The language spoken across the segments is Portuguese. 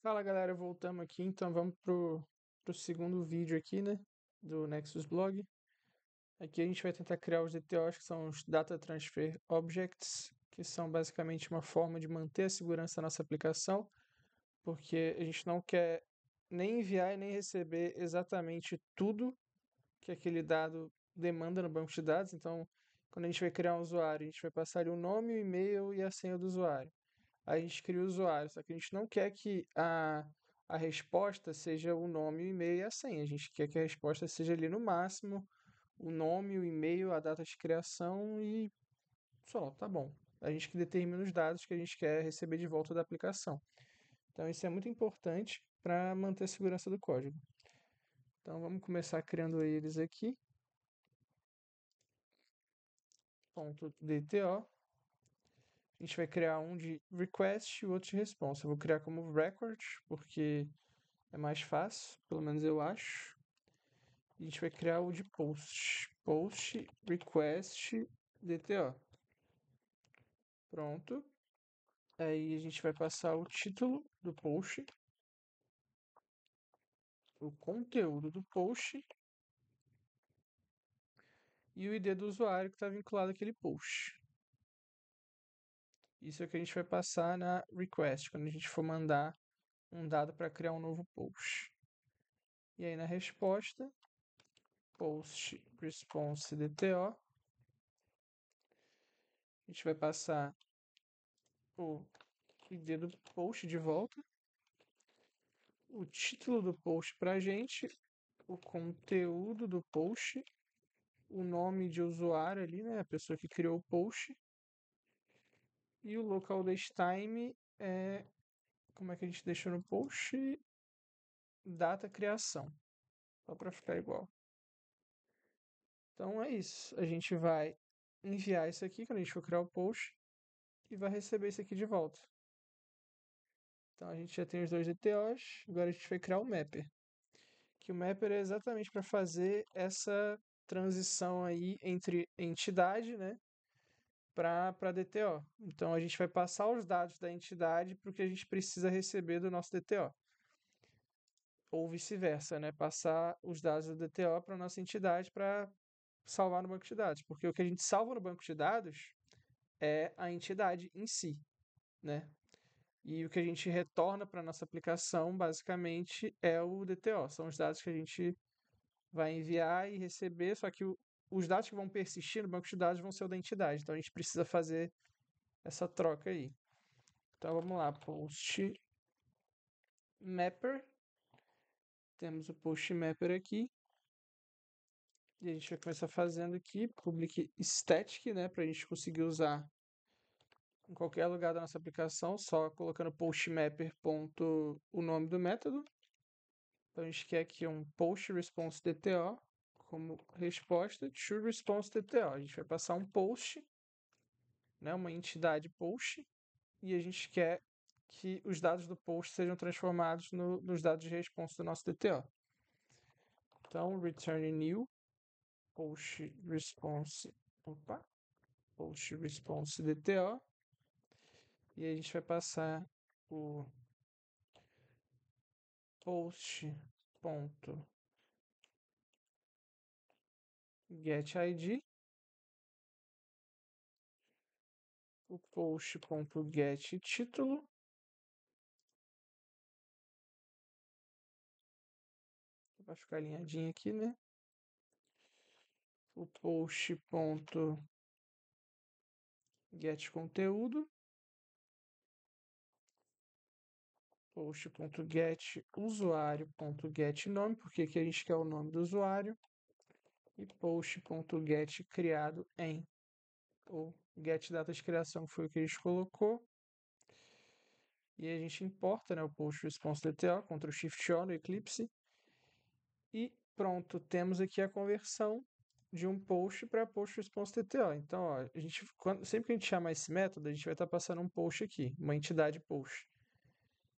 Fala galera, voltamos aqui, então vamos pro segundo vídeo aqui, né, do Nexus Blog. Aqui a gente vai tentar criar os DTOs, que são os Data Transfer Objects, que são basicamente uma forma de manter a segurança da nossa aplicação, porque a gente não quer nem enviar e nem receber exatamente tudo que aquele dado demanda no banco de dados. Então, quando a gente vai criar um usuário, a gente vai passar ali o nome, o e-mail e a senha do usuário. Aí a gente cria o usuário, só que a gente não quer que a resposta seja o nome, o e-mail e a senha. A gente quer que a resposta seja ali no máximo o nome, o e-mail, a data de criação e só, tá bom. A gente que determina os dados que a gente quer receber de volta da aplicação. Então isso é muito importante para manter a segurança do código. Então vamos começar criando eles aqui. .dto. A gente vai criar um de request e o outro de response. Eu vou criar como record, porque é mais fácil, pelo menos eu acho. A gente vai criar o de post. Post request DTO. Pronto. Aí a gente vai passar o título do post, o conteúdo do post e o ID do usuário que está vinculado àquele post. Isso é o que a gente vai passar na request, quando a gente for mandar um dado para criar um novo post. E aí na resposta, post response DTO, a gente vai passar o ID do post de volta, o título do post para a gente, o conteúdo do post, o nome de usuário ali, né, a pessoa que criou o post, e o local time é como é que a gente deixou no post, data criação, só para ficar igual. Então é isso, a gente vai enviar isso aqui quando a gente for criar o post e vai receber isso aqui de volta. Então a gente já tem os dois DTOs, agora a gente vai criar o mapper. Que o mapper é exatamente para fazer essa transição aí entre entidade, né, para DTO. Então a gente vai passar os dados da entidade para o que a gente precisa receber do nosso DTO. Ou vice-versa, né, passar os dados do DTO para a nossa entidade para salvar no banco de dados. Porque o que a gente salva no banco de dados é a entidade em si, né? E o que a gente retorna para a nossa aplicação, basicamente, é o DTO. São os dados que a gente vai enviar e receber, só que os dados que vão persistir no banco de dados vão ser o da entidade. Então a gente precisa fazer essa troca aí. Então vamos lá, post mapper. Temos o post mapper aqui. E a gente vai começar fazendo aqui public static, né, para a gente conseguir usar em qualquer lugar da nossa aplicação, só colocando post mapper ponto o nome do método. Então a gente quer aqui um post response DTO como resposta to response DTO. A gente vai passar um post, né, uma entidade post, e a gente quer que os dados do post sejam transformados nos dados de response do nosso DTO. Então, return new post response, post response DTO, e a gente vai passar o post ponto get ID, o post ponto get título, vai ficar alinhadinho aqui, né? O post ponto get conteúdo, post ponto get usuário ponto get nome, porque aqui a gente quer o nome do usuário, e post ponto get criado em, ou get data de criação, que foi o que a gente colocou. E a gente importa, né, o post response DTO, Ctrl Shift O no Eclipse. E pronto, temos aqui a conversão de um post para post response DTO. Então, ó, sempre que a gente chamar esse método, a gente vai estar passando um post aqui, uma entidade post.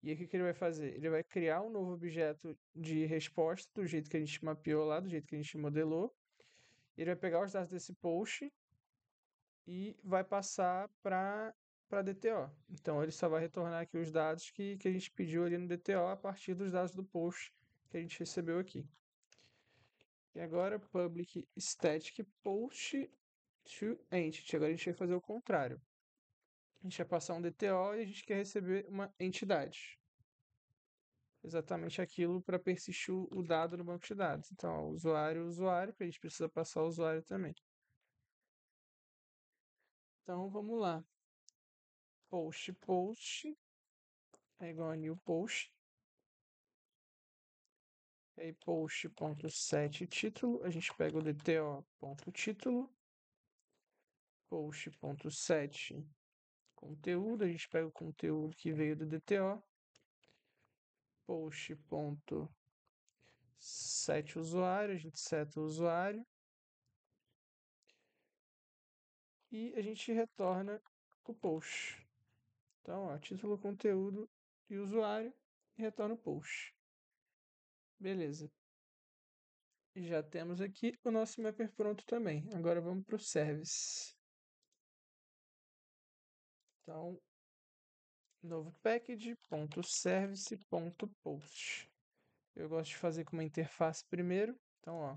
E aí o que ele vai fazer? Ele vai criar um novo objeto de resposta do jeito que a gente mapeou lá, do jeito que a gente modelou. Ele vai pegar os dados desse post e vai passar para para DTO. Então ele só vai retornar aqui os dados que a gente pediu ali no DTO a partir dos dados do post que a gente recebeu aqui. E agora public static post to entity. Agora a gente vai fazer o contrário. A gente vai passar um DTO e a gente quer receber uma entidade. Exatamente aquilo para persistir o dado no banco de dados. Então, ó, usuário, porque a gente precisa passar o usuário também. Então, vamos lá. Post é igual a new post. Aí post.set título, a gente pega o DTO.título. Post.set conteúdo, a gente pega o conteúdo que veio do DTO. Post.set usuário, a gente seta o usuário. E a gente retorna o post. Então, ó, título, conteúdo e usuário e retorna o post. Beleza. E já temos aqui o nosso mapper pronto também. Agora vamos para o service. Então, novo package.service.post. Eu gosto de fazer com uma interface primeiro. Então, ó,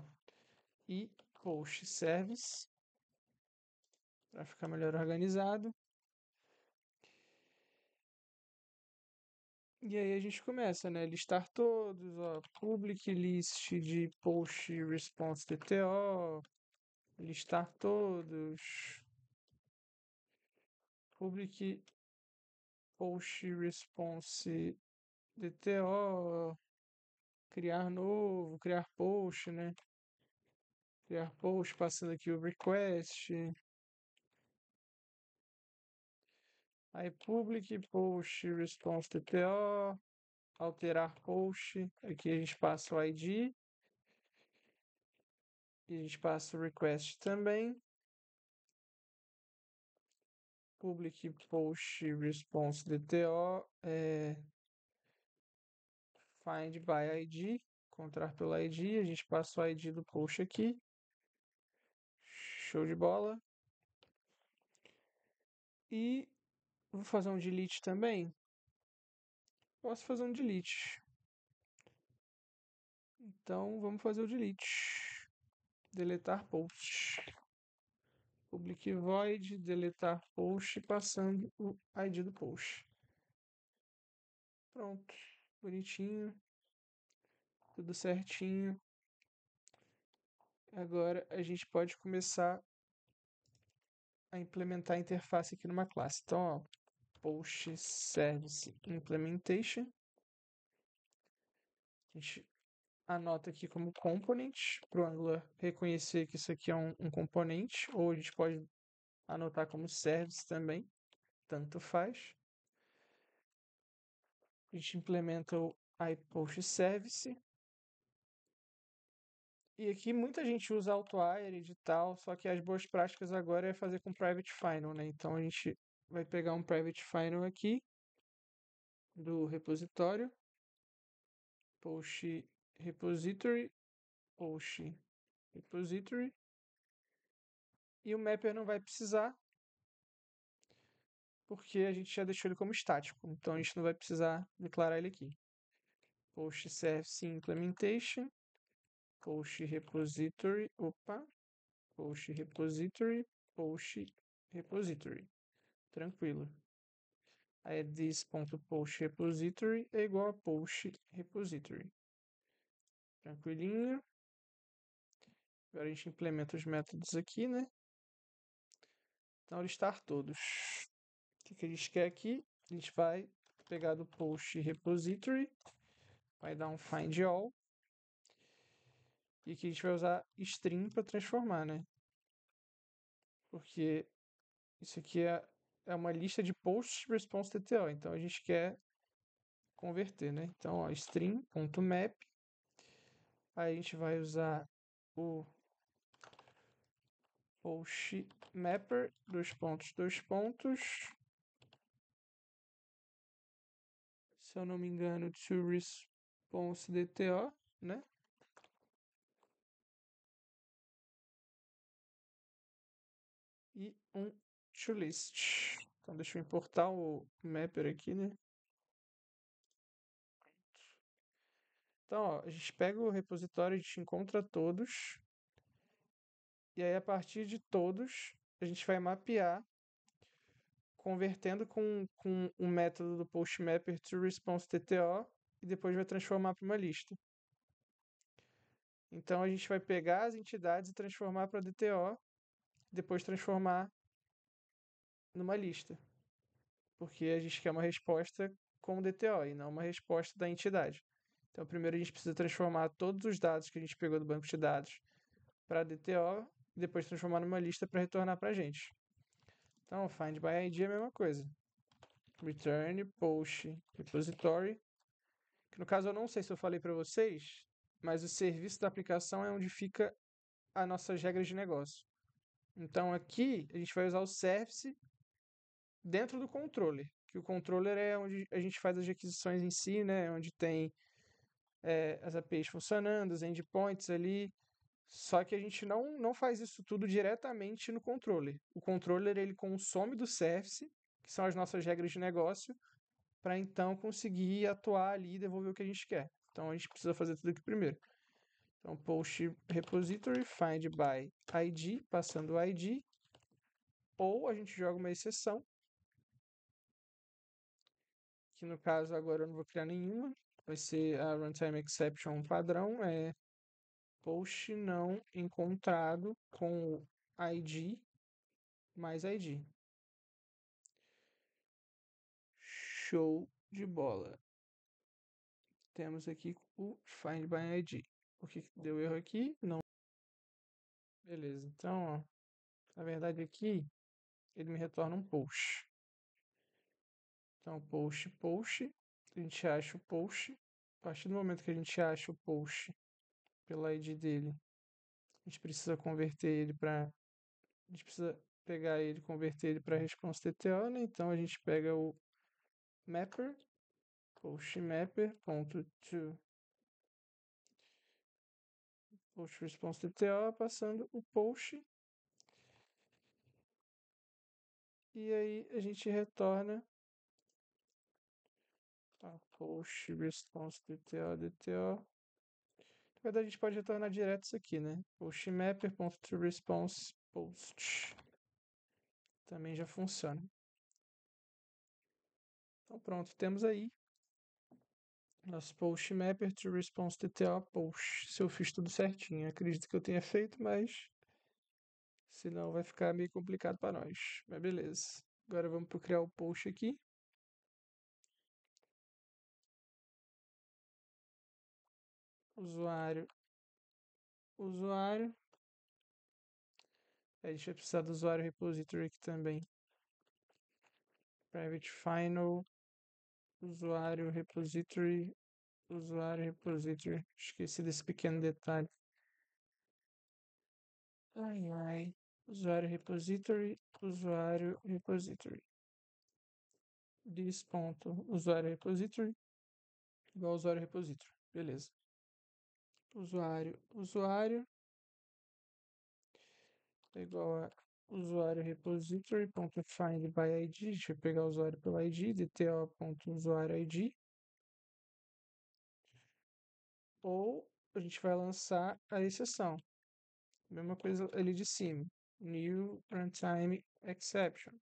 e post service para ficar melhor organizado. E aí a gente começa, né? Listar todos, ó, public list de post response DTO, listar todos, public post response DTO, criar novo, criar post, né? Criar post, passando aqui o request. Aí public post response DTO, alterar post. Aqui a gente passa o ID. E a gente passa o request também. Public post response DTO find by ID, encontrar pelo ID, a gente passa o ID do post aqui. Show de bola. E vou fazer um delete também. Posso fazer um delete. Então vamos fazer o delete. Deletar post. Public void, deletar post, passando o ID do post. Pronto. Bonitinho. Tudo certinho. Agora a gente pode começar a implementar a interface aqui numa classe. Então, ó, post service implementation. A gente anota aqui como component, para o Angular reconhecer que isso aqui é um componente, ou a gente pode anotar como service também, tanto faz. A gente implementa o iPost Service. E aqui muita gente usa AutoIRE e tal, só que as boas práticas agora é fazer com Private Final, né? Então a gente vai pegar um Private Final aqui do repositório, post repository, post repository, e o mapper não vai precisar, porque a gente já deixou ele como estático, então a gente não vai precisar declarar ele aqui. Post service implementation, post repository, post repository, post repository. Tranquilo. Aí this.post repository é igual a post repository. Tranquilinho. Agora a gente implementa os métodos aqui, né? Então, listar todos. O que a gente quer aqui? A gente vai pegar do post repository, vai dar um find all. E aqui a gente vai usar string para transformar, né? Porque isso aqui é uma lista de posts response TTO, então a gente quer converter, né? Então, ó, string.map. Aí a gente vai usar o post mapper, dois pontos. Se eu não me engano, to response DTO, né? E um toList. Então deixa eu importar o mapper aqui, né? Então, ó, a gente pega o repositório, a gente encontra todos, e aí a partir de todos, a gente vai mapear, convertendo com o método do postmapper to response TTO, e depois vai transformar para uma lista. Então a gente vai pegar as entidades e transformar para DTO, depois transformar numa lista, porque a gente quer uma resposta com o DTO e não uma resposta da entidade. Então primeiro a gente precisa transformar todos os dados que a gente pegou do banco de dados para DTO e depois transformar numa lista para retornar para a gente. Então find by ID é a mesma coisa. Return post repository, que no caso eu não sei se eu falei para vocês, mas o serviço da aplicação é onde fica as nossas regras de negócio. Então aqui a gente vai usar o service dentro do controller, que o controller é onde a gente faz as requisições em si, né? Onde tem as APIs funcionando, os endpoints ali. Só que a gente não faz isso tudo diretamente no controller. O controller ele consome do service, que são as nossas regras de negócio, para então conseguir atuar ali e devolver o que a gente quer. Então a gente precisa fazer tudo aqui primeiro. Então post repository find by ID, passando o ID, ou a gente joga uma exceção, que no caso agora eu não vou criar nenhuma, vai ser a runtime exception padrão, é post não encontrado com ID mais ID. Show de bola. Temos aqui o find by ID. Por que deu erro aqui? Não. Beleza, então, ó, na verdade aqui ele me retorna um post. Então, post, a gente acha o post. A partir do momento que a gente acha o post pela ID dele, a gente precisa converter ele para. A gente precisa pegar ele e converter ele para response TTO, né? Então a gente pega o mapper, postmapper.to post response TTO, passando o post. E aí a gente retorna a post response DTO, DTO. Na verdade, a gente pode retornar direto isso aqui, né? Postmapper.toResponse post. Também já funciona. Então pronto, temos aí nosso postmapper to response TTO post. Se eu fiz tudo certinho, acredito que eu tenha feito, mas senão vai ficar meio complicado para nós. Mas beleza. Agora vamos para criar o post aqui. Usuário. Usuário. A gente vai precisar do usuário repository aqui também. Private final. Usuário repository. Usuário repository. Esqueci desse pequeno detalhe. Ai, ai. Usuário repository. Usuário repository. This ponto. Usuário repository. Igual usuário repository. Beleza. Usuário. Usuário. É igual a usuário repository.find by ID. A gente vai pegar o usuário pelo ID. dto.usuário ID. Ou a gente vai lançar a exceção. Mesma coisa ali de cima. New runtime exception.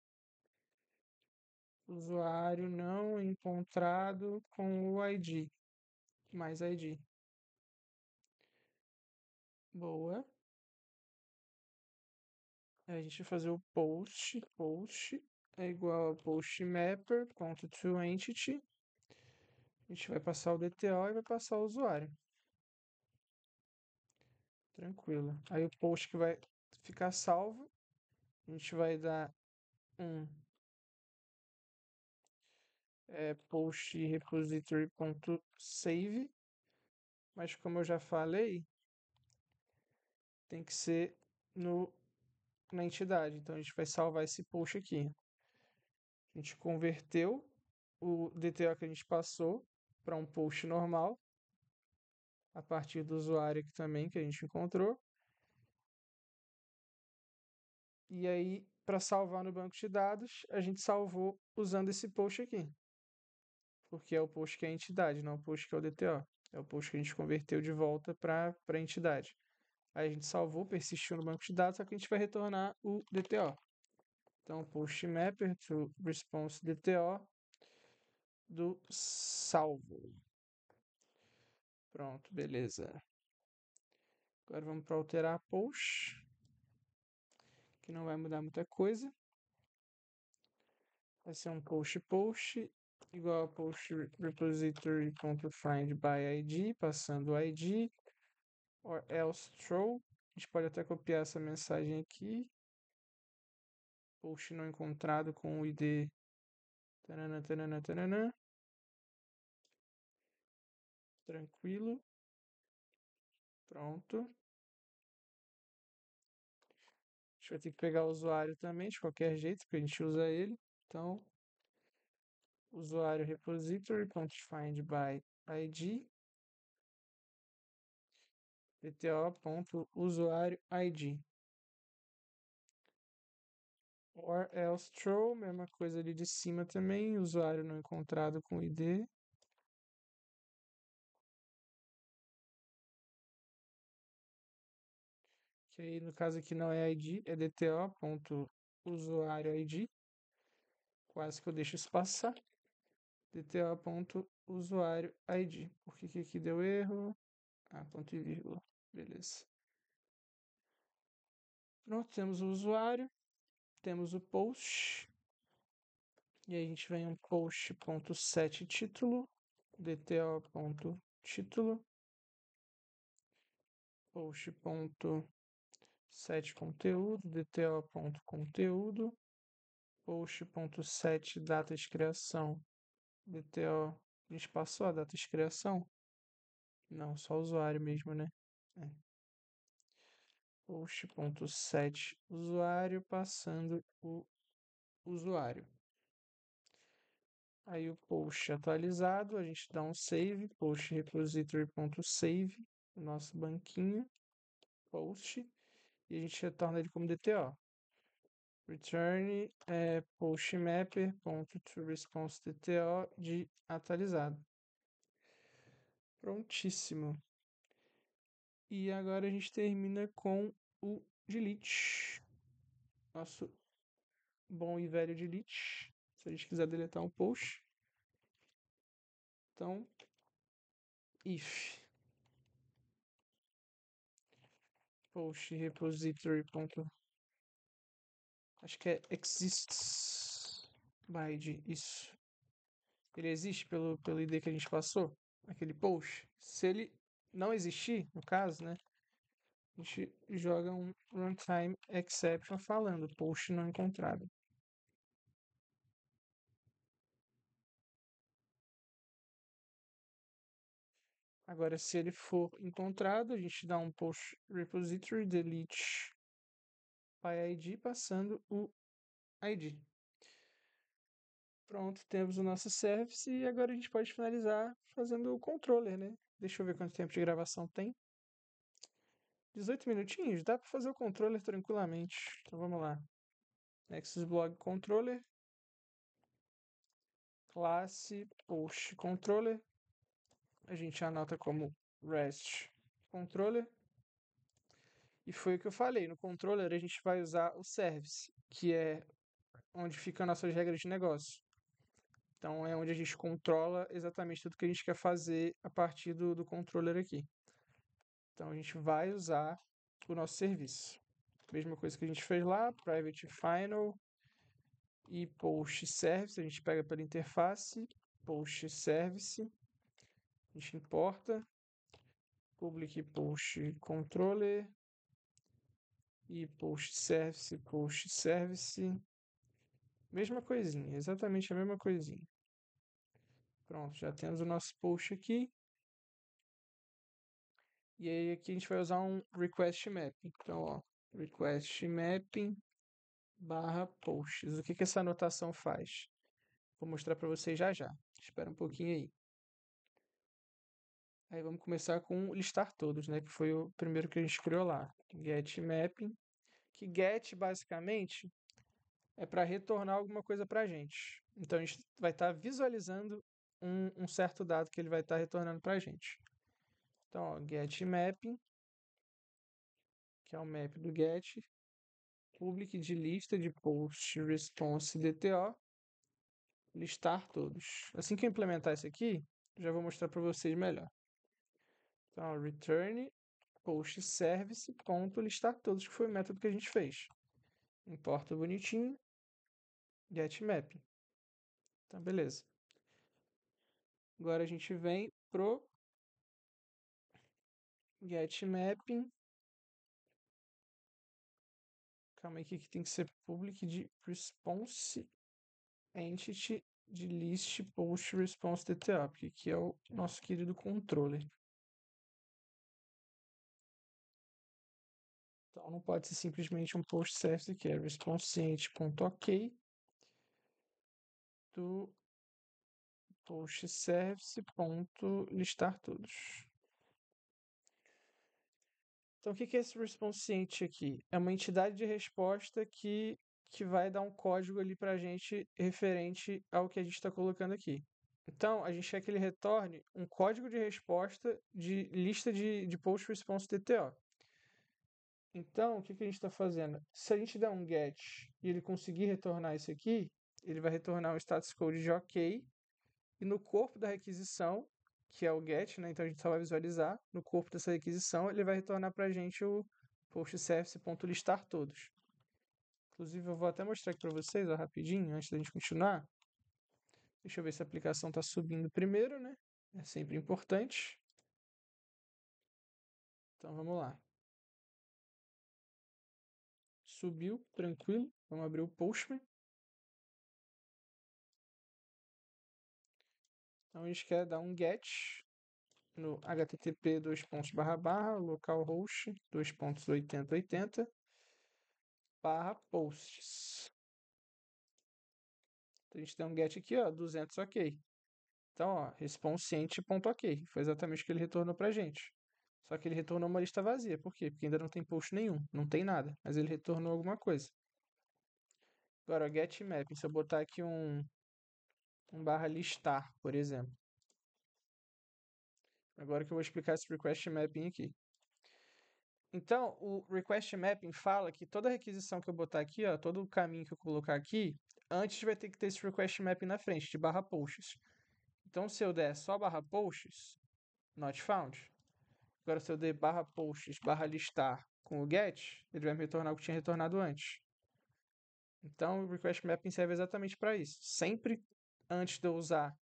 Usuário não encontrado com o ID. Mais ID. Boa. Aí a gente vai fazer o post. Post é igual a postmapper.toEntity. A gente vai passar o DTO e vai passar o usuário. Tranquilo. Aí o post que vai ficar salvo, a gente vai dar um post repository.save, mas como eu já falei, tem que ser na entidade. Então a gente vai salvar esse post aqui. A gente converteu o DTO que a gente passou para um post normal, a partir do usuário aqui também que a gente encontrou. E aí para salvar no banco de dados, a gente salvou usando esse post aqui, porque é o post que é a entidade, não é o post que é o DTO. É o post que a gente converteu de volta para a entidade. Aí a gente salvou, persistiu no banco de dados, só que a gente vai retornar o DTO. Então, post mapper to response DTO do salvo. Pronto, beleza. Agora vamos para alterar post, que não vai mudar muita coisa. Vai ser um post igual a post repository.find by id, passando o id, or else throw. A gente pode até copiar essa mensagem aqui. Post não encontrado com o id. Tanana, tanana, tanana. Tranquilo. Pronto. A gente vai ter que pegar o usuário também, de qualquer jeito, porque a gente usa ele. Então, usuário repository.find by id, dto.usuário id. Or else throw, mesma coisa ali de cima também, usuário não encontrado com ID. Que aí no caso aqui não é ID, é dto.usuário ID. Quase que eu deixo isso passar. dto.usuário ID. Por que aqui deu erro? Ah, ponto e vírgula. Beleza. Pronto, temos o usuário, temos o post. E aí a gente vem um post.set título, dto.título, post.set conteúdo, dto.conteúdo, post.set data de criação, dto. A gente passou a data de criação? Não, só o usuário mesmo, né? É. Post.set usuário passando o usuário. Aí o post atualizado, a gente dá um save, post repository.save, o nosso banquinho, post, e a gente retorna ele como DTO. Return post mapper.toResponse DTO de atualizado. Prontíssimo. E agora a gente termina com o delete. Nosso bom e velho delete. Se a gente quiser deletar um post. Então, if post repository. Acho que é exists by id. Isso. Ele existe pelo ID que a gente passou. Aquele post. Se ele não existir, no caso, né? A gente joga um runtime exception falando post não encontrado. Agora, se ele for encontrado, a gente dá um post repository delete by id passando o id. Pronto, temos o nosso service e agora a gente pode finalizar fazendo o controller, né? Deixa eu ver quanto tempo de gravação tem. 18 minutinhos, dá para fazer o controller tranquilamente. Então vamos lá. Nexus Blog Controller, classe post controller. A gente anota como REST controller. E foi o que eu falei, no controller a gente vai usar o service, que é onde ficam nossas regras de negócio. Então é onde a gente controla exatamente tudo que a gente quer fazer a partir do controller aqui. Então a gente vai usar o nosso serviço. Mesma coisa que a gente fez lá, private final e post service, a gente pega pela interface, post service, a gente importa, public post controller e post service, mesma coisinha, exatamente a mesma coisinha. Pronto, já temos o nosso post aqui. E aí aqui a gente vai usar um request mapping. Então, ó, request mapping barra posts. O que que essa anotação faz? Vou mostrar para vocês já já. Espera um pouquinho aí. Aí vamos começar com listar todos, né? Que foi o primeiro que a gente criou lá. Get mapping. Que get basicamente é para retornar alguma coisa para a gente. Então a gente vai estar visualizando um certo dado que ele vai estar retornando para a gente. Então, ó, get mapping, que é o map do get, public de lista de post response DTO, listar todos. Assim que eu implementar isso aqui, já vou mostrar para vocês melhor. Então, return post service ponto listar todos, que foi o método que a gente fez. Importa bonitinho, get mapping. Então, beleza. Agora a gente vem pro get mapping. Calma aí que tem que ser public de response entity de list post response DTA, porque aqui é o nosso querido controller. Então não pode ser simplesmente um post service que é response.ok do post service.listar todos. Então o que é esse response aqui? É uma entidade de resposta que vai dar um código ali para a gente referente ao que a gente está colocando aqui. Então, a gente quer que ele retorne um código de resposta de lista de post response DTO. Então, o que a gente está fazendo? Se a gente der um get e ele conseguir retornar isso aqui, ele vai retornar um status code de OK. E no corpo da requisição, que é o get, né? Então a gente só vai visualizar. No corpo dessa requisição, ele vai retornar para a gente o postservice.listar todos. Inclusive, eu vou até mostrar aqui para vocês, ó, rapidinho, antes da gente continuar. Deixa eu ver se a aplicação está subindo primeiro, né? É sempre importante. Então vamos lá. Subiu, tranquilo. Vamos abrir o Postman. Então a gente quer dar um get no http localhost 2.8080 posts. Então a gente tem um get aqui, ó, 200 ok. Então, ó, response.ok. Foi exatamente o que ele retornou pra gente. Só que ele retornou uma lista vazia. Por quê? Porque ainda não tem post nenhum. Não tem nada. Mas ele retornou alguma coisa. Agora, get mapping. Se eu botar aqui um barra listar, por exemplo. Agora que eu vou explicar esse request mapping aqui. Então, o request mapping fala que toda requisição que eu botar aqui, ó, todo o caminho que eu colocar aqui, antes vai ter que ter esse request mapping na frente, de barra posts. Então, se eu der só barra posts, not found. Agora, se eu der barra posts, barra listar com o get, ele vai me retornar o que tinha retornado antes. Então, o request mapping serve exatamente para isso. Sempre antes de eu usar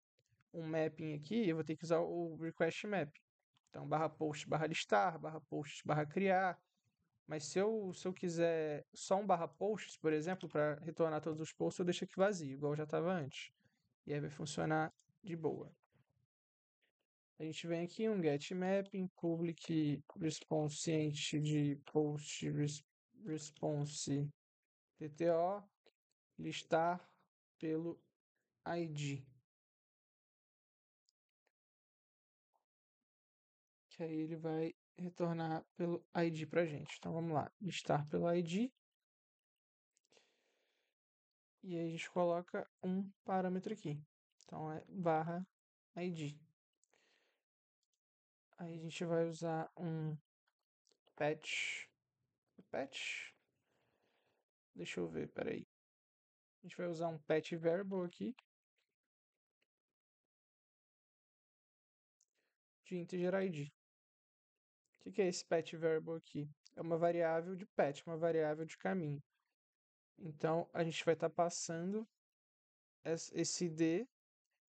um mapping aqui, eu vou ter que usar o request mapping. Então, barra post, barra listar, barra post, barra criar. Mas se eu quiser só um barra posts, por exemplo, para retornar todos os posts, eu deixo aqui vazio, igual já estava antes. E aí vai funcionar de boa. A gente vem aqui um get mapping, public response de post response TTO, listar pelo ID. Que aí ele vai retornar pelo ID para a gente. Então vamos lá, listar pelo ID. E aí a gente coloca um parâmetro aqui. Então é barra ID. Aí a gente vai usar um patch. Patch? Deixa eu ver, peraí. A gente vai usar um patch variable aqui de integer ID. O que é esse patch variable aqui? É uma variável de patch, uma variável de caminho. Então a gente vai estar passando esse D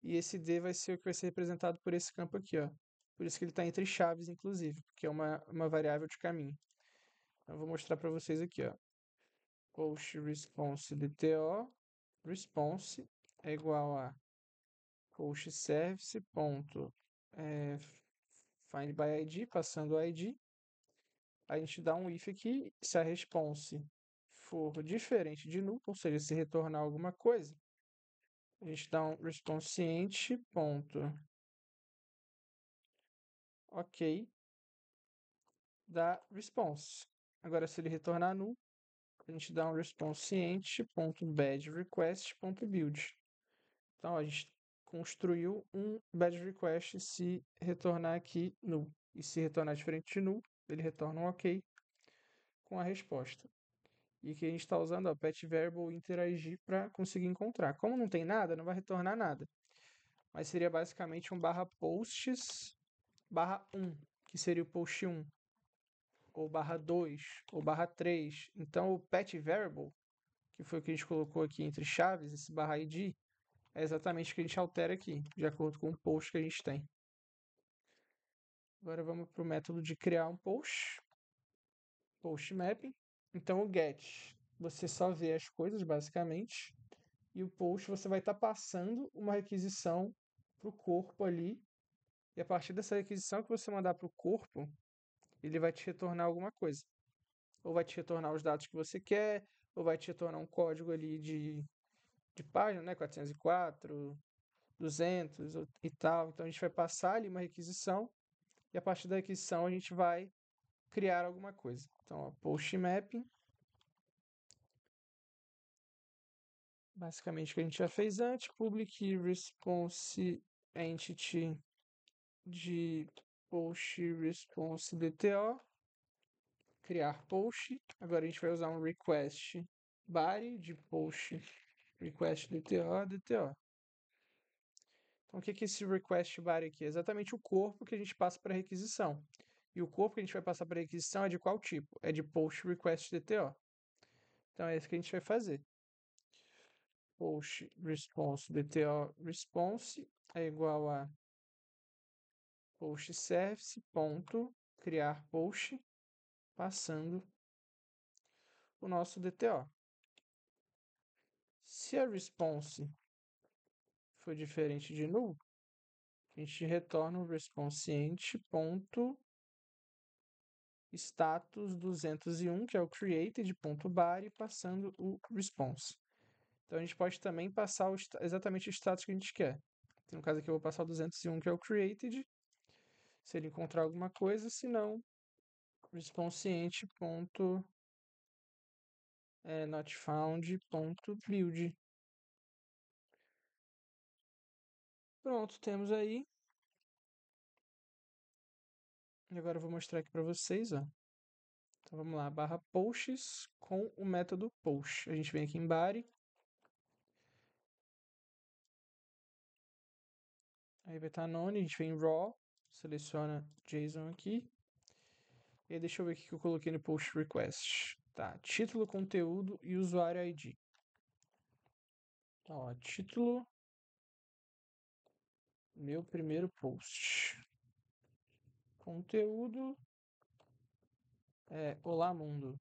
e esse D vai ser o que vai ser representado por esse campo aqui, ó. Por isso que ele está entre chaves, inclusive, porque é uma variável de caminho. Então, eu vou mostrar para vocês aqui, ó. Post response DTO response é igual a post service ponto find by ID, passando o ID. A gente dá um if aqui, se a response for diferente de null, ou seja, se retornar alguma coisa, a gente dá um response ponto ok da response. Agora, se ele retornar null, a gente dá um response.int.badRequest.build. Então, a gente construiu um bad request se retornar aqui null. E se retornar diferente de null, ele retorna um ok com a resposta. E que a gente está usando o pet variable interagir para conseguir encontrar. Como não tem nada, não vai retornar nada. Mas seria basicamente um barra posts barra 1, que seria o post 1, ou barra 2, ou barra 3. Então o pet variable, que foi o que a gente colocou aqui entre chaves, esse barra id, é exatamente o que a gente altera aqui, de acordo com o post que a gente tem. Agora vamos para o método de criar um post mapping. Então o get, você só vê as coisas basicamente, e o post você vai estar passando uma requisição para o corpo ali, e a partir dessa requisição que você mandar para o corpo, ele vai te retornar alguma coisa. Ou vai te retornar os dados que você quer, ou vai te retornar um código ali de página, né? 404, 200 e tal. Então a gente vai passar ali uma requisição, e a partir da requisição a gente vai criar alguma coisa. Então, ó, post mapping. Basicamente o que a gente já fez antes, public response entity de post response DTO, criar post. Agora a gente vai usar um request body de post request DTO, DTO. Então o que é esse request body aqui? É exatamente o corpo que a gente passa para requisição. E o corpo que a gente vai passar para requisição é de qual tipo? É de post request DTO. Então é isso que a gente vai fazer. Post response DTO response é igual a post service ponto criar post passando o nosso DTO. Se a response for diferente de null, a gente retorna o response ponto status 201, que é o created.body, passando o response. Então a gente pode também passar exatamente o status que a gente quer. No caso aqui eu vou passar o 201, que é o created, se ele encontrar alguma coisa, se não, response.notfound.build. Pronto, temos aí. E agora eu vou mostrar aqui para vocês, ó. Então vamos lá, barra posts com o método post. A gente vem aqui em body. Aí vai estar none, a gente vem em raw, seleciona JSON aqui. E aí deixa eu ver o que eu coloquei no post request. Tá, título, conteúdo e usuário ID. Então, ó, título, meu primeiro post. Conteúdo é Olá Mundo.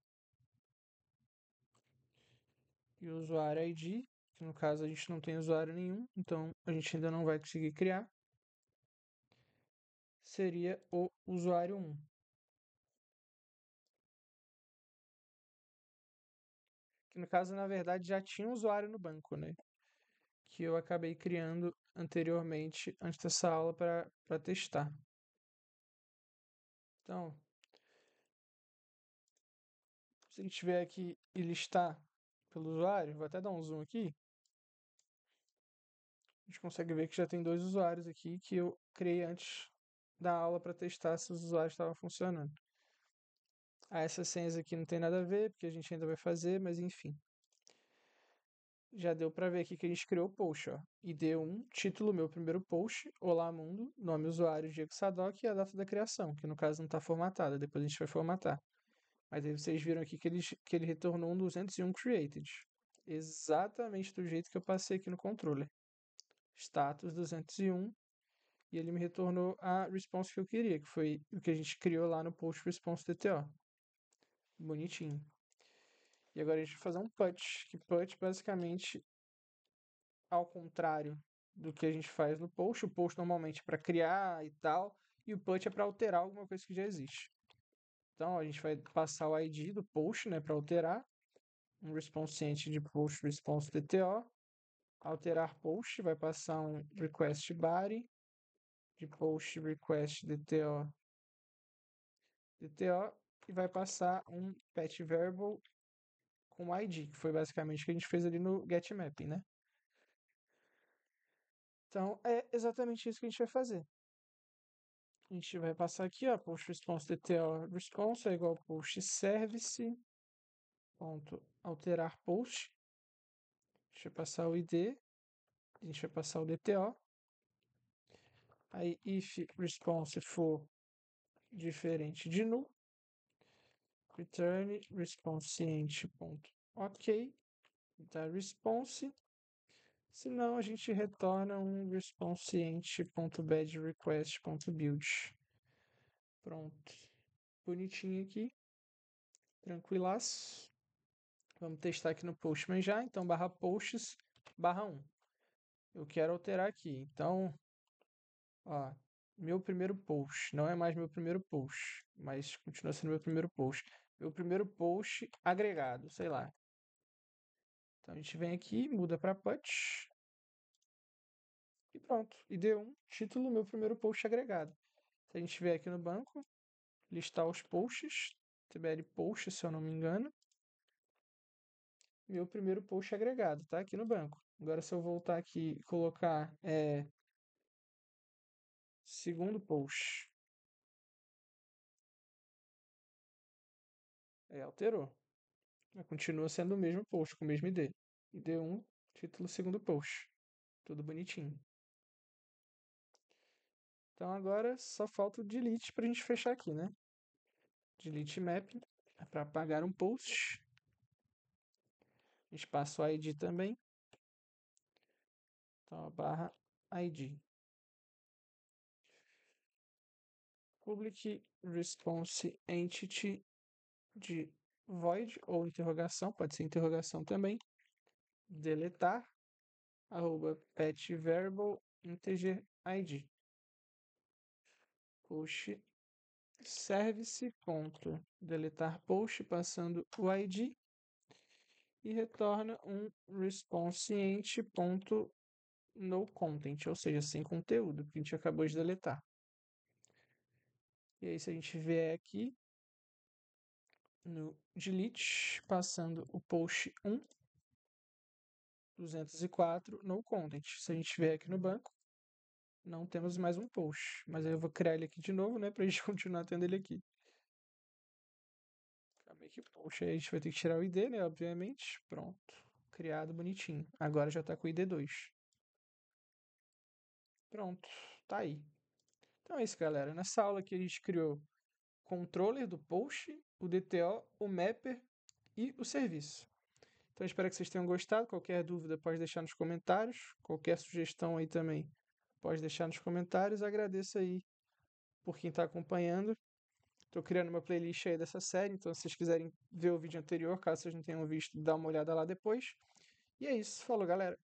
E o usuário ID, que no caso a gente não tem usuário nenhum, então a gente ainda não vai conseguir criar, seria o usuário 1. Que no caso, na verdade, já tinha um usuário no banco, né? Que eu acabei criando anteriormente, antes dessa aula, para testar. Então, se a gente vier aqui e listar pelo usuário, vou até dar um zoom aqui, a gente consegue ver que já tem dois usuários aqui que eu criei antes da aula para testar se os usuários estavam funcionando. Essas senhas aqui não tem nada a ver, porque a gente ainda vai fazer, mas enfim. Já deu para ver aqui que a gente criou o post, ó. ID1, título, meu primeiro post, Olá Mundo, nome usuário Diego Sadoc e a data da criação, que no caso não está formatada, depois a gente vai formatar. Mas aí vocês viram aqui que ele retornou um 201 created. Exatamente do jeito que eu passei aqui no controller. Status 201 e ele me retornou a response que eu queria, que foi o que a gente criou lá no post response DTO. Bonitinho. E agora a gente vai fazer um put, que put basicamente, ao contrário do que a gente faz no post, o post normalmente é para criar e tal, e o put é para alterar alguma coisa que já existe. Então a gente vai passar o ID do post, né, para alterar, um response de post response DTO, alterar post, vai passar um request body de post request DTO e vai passar um pet variable com o ID, que foi basicamente o que a gente fez ali no getMapping, né? Então, é exatamente isso que a gente vai fazer. A gente vai passar aqui, ó, post response DTO response é igual post service ponto alterar post. A gente vai passar o ID, a gente vai passar o DTO. Aí, if response for diferente de null, return response.ok da response. Senão a gente retorna um response.badRequest.build. Pronto. Bonitinho aqui. Tranquilaço. Vamos testar aqui no Postman já. Então, barra posts, barra 1. Eu quero alterar aqui. Então, ó, meu primeiro post. Não é mais meu primeiro post, mas continua sendo meu primeiro post. Meu primeiro post agregado, sei lá. Então, a gente vem aqui, muda para put. E pronto. ID1, título, meu primeiro post agregado. Se a gente vier aqui no banco, listar os posts, TBL post, se eu não me engano. Meu primeiro post agregado, tá? Aqui no banco. Agora, se eu voltar aqui e colocar segundo post, alterou. Mas continua sendo o mesmo post, com o mesmo ID. ID1, título, segundo post. Tudo bonitinho. Então agora só falta o delete pra gente fechar aqui, né? Delete mapping é para apagar um post. A gente passa o ID também. Então a barra ID. Public response entity de void ou interrogação, pode ser interrogação também. Deletar @pet variable integer id. Post service ponto deletar post passando o id e retorna um response ponto no content, ou seja, sem conteúdo, que a gente acabou de deletar. E aí, se a gente vier aqui no delete, passando o post 1, 204, no content. Se a gente vier aqui no banco, não temos mais um post. Mas aí eu vou criar ele aqui de novo, né? Pra gente continuar tendo ele aqui. Acabei que post. Aí a gente vai ter que tirar o ID, né? Obviamente. Pronto. Criado bonitinho. Agora já tá com o ID 2. Pronto. Tá aí. Então é isso, galera. Nessa aula aqui a gente criou o controller do post, o DTO, o mapper e o serviço. Então espero que vocês tenham gostado. Qualquer dúvida pode deixar nos comentários. Qualquer sugestão aí também pode deixar nos comentários. Agradeço aí por quem está acompanhando. Estou criando uma playlist aí dessa série, então se vocês quiserem ver o vídeo anterior, caso vocês não tenham visto, dá uma olhada lá depois. E é isso. Falou, galera.